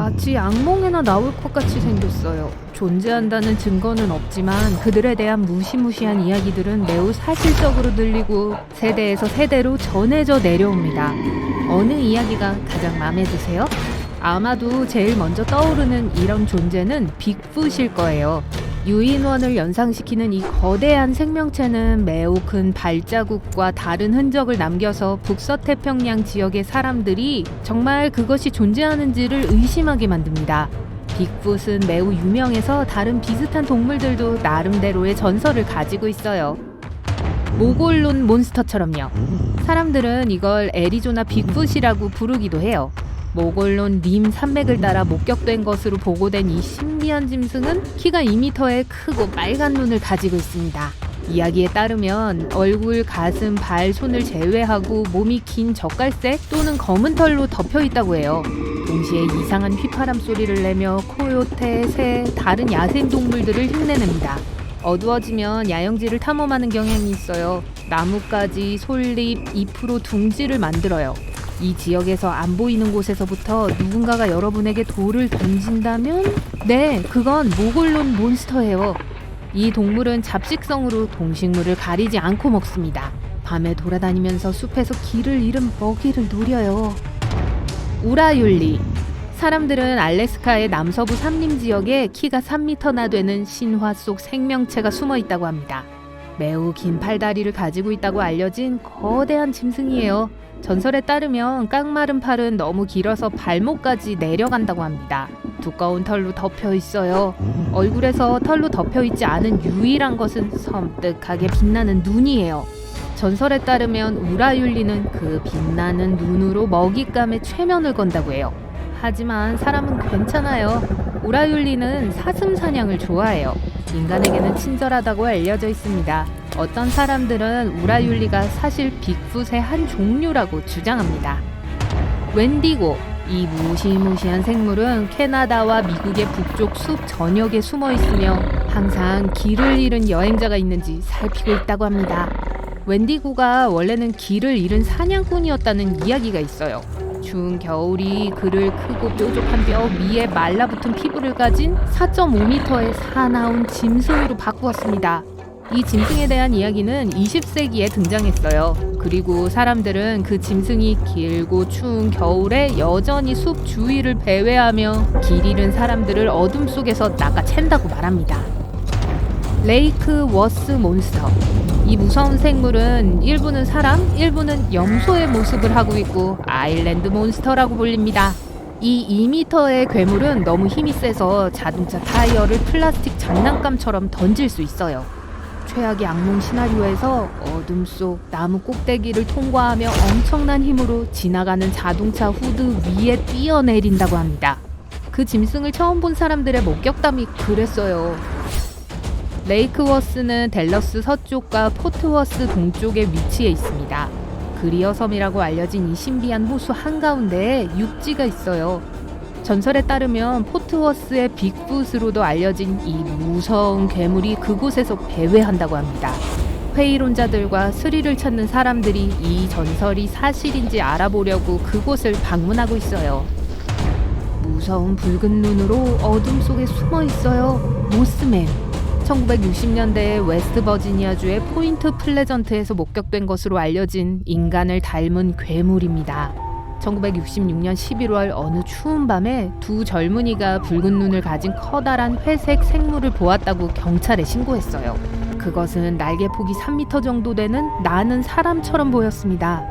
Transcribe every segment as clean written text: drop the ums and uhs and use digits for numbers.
마치 악몽에나 나올 것 같이 생겼어요. 존재한다는 증거는 없지만 그들에 대한 무시무시한 이야기들은 매우 사실적으로 들리고 세대에서 세대로 전해져 내려옵니다. 어느 이야기가 가장 마음에 드세요? 아마도 제일 먼저 떠오르는 이런 존재는 빅풋일 거예요. 유인원을 연상시키는 이 거대한 생명체는 매우 큰 발자국과 다른 흔적을 남겨서 북서태평양 지역의 사람들이 정말 그것이 존재하는지를 의심하게 만듭니다. 빅풋은 매우 유명해서 다른 비슷한 동물들도 나름대로의 전설을 가지고 있어요. 모골론 몬스터처럼요. 사람들은 이걸 애리조나 빅풋이라고 부르기도 해요. 모골론 림 산맥을 따라 목격된 것으로 보고된 이 신비한 짐승은 키가 2m의 크고 빨간 눈을 가지고 있습니다. 이야기에 따르면 얼굴, 가슴, 발, 손을 제외하고 몸이 긴 젓갈색 또는 검은 털로 덮여 있다고 해요. 동시에 이상한 휘파람 소리를 내며 코요테, 새, 다른 야생동물들을 흉내냅니다. 어두워지면 야영지를 탐험하는 경향이 있어요. 나뭇가지, 솔잎, 잎으로 둥지를 만들어요. 이 지역에서 안 보이는 곳에서부터 누군가가 여러분에게 돌을 던진다면 네, 그건 모골론 몬스터예요. 이 동물은 잡식성으로 동식물을 가리지 않고 먹습니다. 밤에 돌아다니면서 숲에서 길을 잃은 먹이를 노려요. 우라율리. 사람들은 알래스카의 남서부 산림 지역에 키가 3m나 되는 신화 속 생명체가 숨어 있다고 합니다. 매우 긴 팔다리를 가지고 있다고 알려진 거대한 짐승이에요. 전설에 따르면 깡마른 팔은 너무 길어서 발목까지 내려간다고 합니다. 두꺼운 털로 덮여 있어요. 얼굴에서 털로 덮여 있지 않은 유일한 것은 섬뜩하게 빛나는 눈이에요. 전설에 따르면 우라율리는 그 빛나는 눈으로 먹잇감에 최면을 건다고 해요. 하지만 사람은 괜찮아요. 우라율리는 사슴 사냥을 좋아해요. 인간에게는 친절하다고 알려져 있습니다. 어떤 사람들은 우라율리가 사실 빅풋의 한 종류라고 주장합니다. 웬디고. 이 무시무시한 생물은 캐나다와 미국의 북쪽 숲 전역에 숨어 있으며 항상 길을 잃은 여행자가 있는지 살피고 있다고 합니다. 웬디고가 원래는 길을 잃은 사냥꾼이었다는 이야기가 있어요. 추운 겨울이 그를 크고 뾰족한 뼈 위에 말라붙은 피부를 가진 4.5m의 사나운 짐승으로 바꾸었습니다. 이 짐승에 대한 이야기는 20세기에 등장했어요. 그리고 사람들은 그 짐승이 길고 추운 겨울에 여전히 숲 주위를 배회하며 길 잃은 사람들을 어둠 속에서 낚아챈다고 말합니다. 레이크 워스 몬스터. 이 무서운 생물은 일부는 사람, 일부는 염소의 모습을 하고 있고 아일랜드 몬스터라고 불립니다. 이 2m의 괴물은 너무 힘이 세서 자동차 타이어를 플라스틱 장난감처럼 던질 수 있어요. 최악의 악몽 시나리오에서 어둠 속 나무 꼭대기를 통과하며 엄청난 힘으로 지나가는 자동차 후드 위에 뛰어내린다고 합니다. 그 짐승을 처음 본 사람들의 목격담이 그랬어요. 레이크워스는 댈러스 서쪽과 포트워스 동쪽에 위치해 있습니다. 그리어 섬이라고 알려진 이 신비한 호수 한가운데에 육지가 있어요. 전설에 따르면 포트워스의 빅풋으로도 알려진 이 무서운 괴물이 그곳에서 배회한다고 합니다. 회의론자들과 스릴을 찾는 사람들이 이 전설이 사실인지 알아보려고 그곳을 방문하고 있어요. 무서운 붉은 눈으로 어둠 속에 숨어 있어요. 모스맨. 1960년대에 웨스트 버지니아주의 포인트 플레전트에서 목격된 것으로 알려진 인간을 닮은 괴물입니다. 1966년 11월 어느 추운 밤에 두 젊은이가 붉은 눈을 가진 커다란 회색 생물을 보았다고 경찰에 신고했어요. 그것은 날개폭이 3m 정도 되는 나는 사람처럼 보였습니다.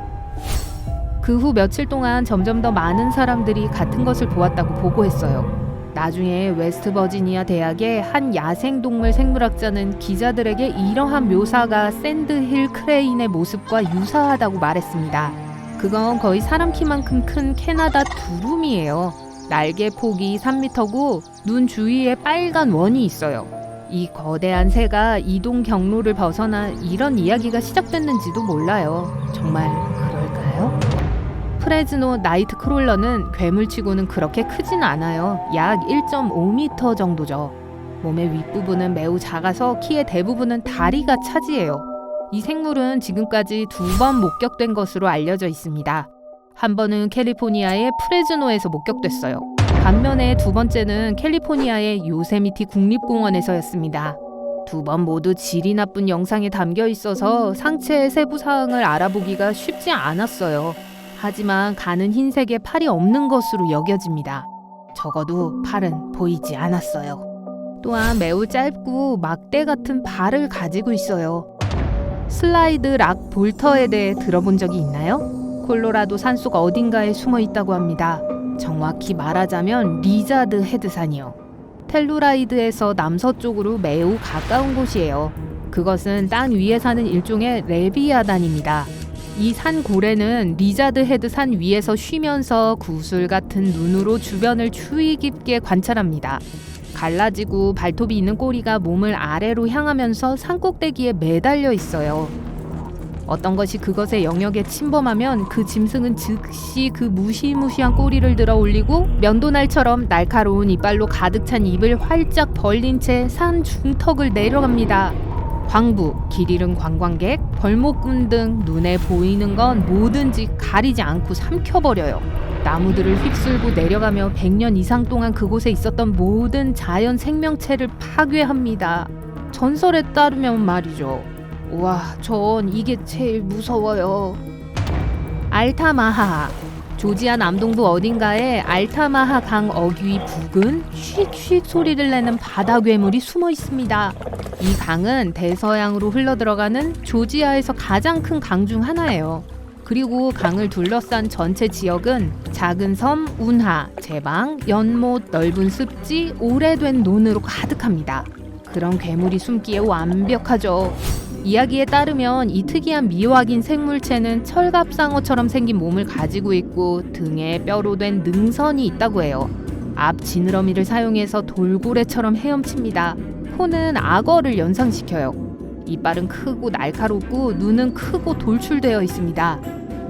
그 후 며칠 동안 점점 더 많은 사람들이 같은 것을 보았다고 보고했어요. 나중에 웨스트 버지니아 대학의 한 야생동물 생물학자는 기자들에게 이러한 묘사가 샌드힐 크레인의 모습과 유사하다고 말했습니다. 그건 거의 사람 키만큼 큰 캐나다 두루미예요. 날개 폭이 3m고 눈 주위에 빨간 원이 있어요. 이 거대한 새가 이동 경로를 벗어나 이런 이야기가 시작됐는지도 몰라요. 정말 그럴까요? 프레즈노 나이트 크롤러는 괴물치고는 그렇게 크진 않아요. 약 1.5m 정도죠. 몸의 윗부분은 매우 작아서 키의 대부분은 다리가 차지해요. 이 생물은 지금까지 2번 목격된 것으로 알려져 있습니다. 한 번은 캘리포니아의 프레즈노에서 목격됐어요. 반면에 두 번째는 캘리포니아의 요세미티 국립공원에서였습니다. 두 번 모두 질이 나쁜 영상에 담겨 있어서 상체의 세부 사항을 알아보기가 쉽지 않았어요. 하지만 가는 흰색에 팔이 없는 것으로 여겨집니다. 적어도 팔은 보이지 않았어요. 또한 매우 짧고 막대 같은 발을 가지고 있어요. 슬라이드 락 볼터에 대해 들어본 적이 있나요? 콜로라도 산속 어딘가에 숨어 있다고 합니다. 정확히 말하자면 리자드 헤드산이요. 텔루라이드에서 남서쪽으로 매우 가까운 곳이에요. 그것은 땅 위에 사는 일종의 레비아단입니다. 이 산 고래는 리자드 헤드 산 위에서 쉬면서 구슬 같은 눈으로 주변을 주의 깊게 관찰합니다. 갈라지고 발톱이 있는 꼬리가 몸을 아래로 향하면서 산꼭대기에 매달려 있어요. 어떤 것이 그것의 영역에 침범하면 그 짐승은 즉시 그 무시무시한 꼬리를 들어 올리고 면도날처럼 날카로운 이빨로 가득 찬 입을 활짝 벌린 채 산 중턱을 내려갑니다. 광부, 길 잃은 관광객, 벌목꾼 등 눈에 보이는 건 뭐든지 가리지 않고 삼켜버려요. 나무들을 휩쓸고 내려가며 100년 이상 동안 그곳에 있었던 모든 자연 생명체를 파괴합니다. 전설에 따르면 말이죠. 와, 전 이게 제일 무서워요. 알타마하. 조지아 남동부 어딘가에 알타마하 강 어귀 부근 쉿쉿 소리를 내는 바다 괴물이 숨어 있습니다. 이 강은 대서양으로 흘러들어가는 조지아에서 가장 큰 강 중 하나예요. 그리고 강을 둘러싼 전체 지역은 작은 섬, 운하, 제방, 연못, 넓은 습지, 오래된 논으로 가득합니다. 그런 괴물이 숨기에 완벽하죠. 이야기에 따르면 이 특이한 미확인 생물체는 철갑상어처럼 생긴 몸을 가지고 있고 등에 뼈로 된 능선이 있다고 해요. 앞 지느러미를 사용해서 돌고래처럼 헤엄칩니다. 코는 악어를 연상시켜요. 이빨은 크고 날카롭고 눈은 크고 돌출되어 있습니다.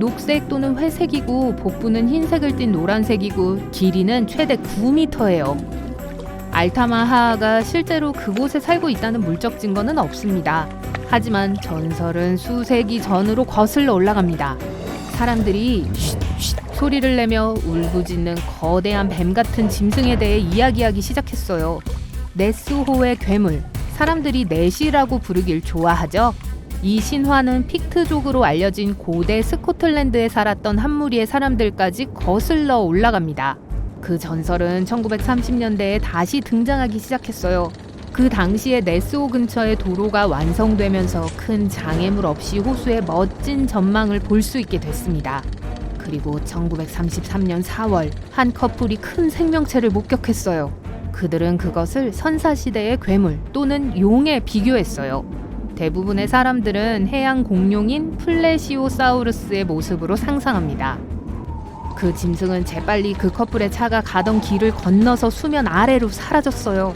녹색 또는 회색이고 복부는 흰색을 띤 노란색이고 길이는 최대 9m예요. 알타마하가 실제로 그곳에 살고 있다는 물적 증거는 없습니다. 하지만 전설은 수세기 전으로 거슬러 올라갑니다. 사람들이 쉿쉿 소리를 내며 울부짖는 거대한 뱀 같은 짐승에 대해 이야기하기 시작했어요. 네스호의 괴물, 사람들이 넷이라고 부르길 좋아하죠. 이 신화는 픽트족으로 알려진 고대 스코틀랜드에 살았던 한 무리의 사람들까지 거슬러 올라갑니다. 그 전설은 1930년대에 다시 등장하기 시작했어요. 그 당시에 네스호 근처의 도로가 완성되면서 큰 장애물 없이 호수의 멋진 전망을 볼 수 있게 됐습니다. 그리고 1933년 4월 한 커플이 큰 생명체를 목격했어요. 그들은 그것을 선사시대의 괴물 또는 용에 비교했어요. 대부분의 사람들은 해양 공룡인 플레시오사우루스의 모습으로 상상합니다. 그 짐승은 재빨리 그 커플의 차가 가던 길을 건너서 수면 아래로 사라졌어요.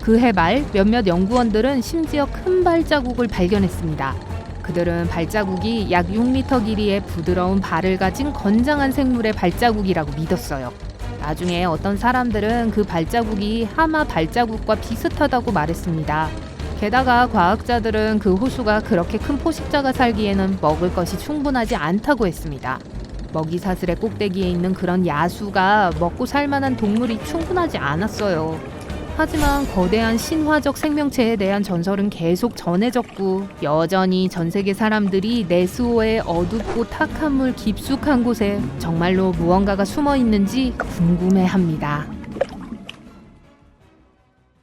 그해 말 몇몇 연구원들은 심지어 큰 발자국을 발견했습니다. 그들은 발자국이 약 6m 길이의 부드러운 발을 가진 건장한 생물의 발자국이라고 믿었어요. 나중에 어떤 사람들은 그 발자국이 하마 발자국과 비슷하다고 말했습니다. 게다가 과학자들은 그 호수가 그렇게 큰 포식자가 살기에는 먹을 것이 충분하지 않다고 했습니다. 먹이 사슬의 꼭대기에 있는 그런 야수가 먹고 살 만한 동물이 충분하지 않았어요. 하지만 거대한 신화적 생명체에 대한 전설은 계속 전해졌고 여전히 전 세계 사람들이 네스호의 어둡고 탁한 물 깊숙한 곳에 정말로 무언가가 숨어 있는지 궁금해합니다.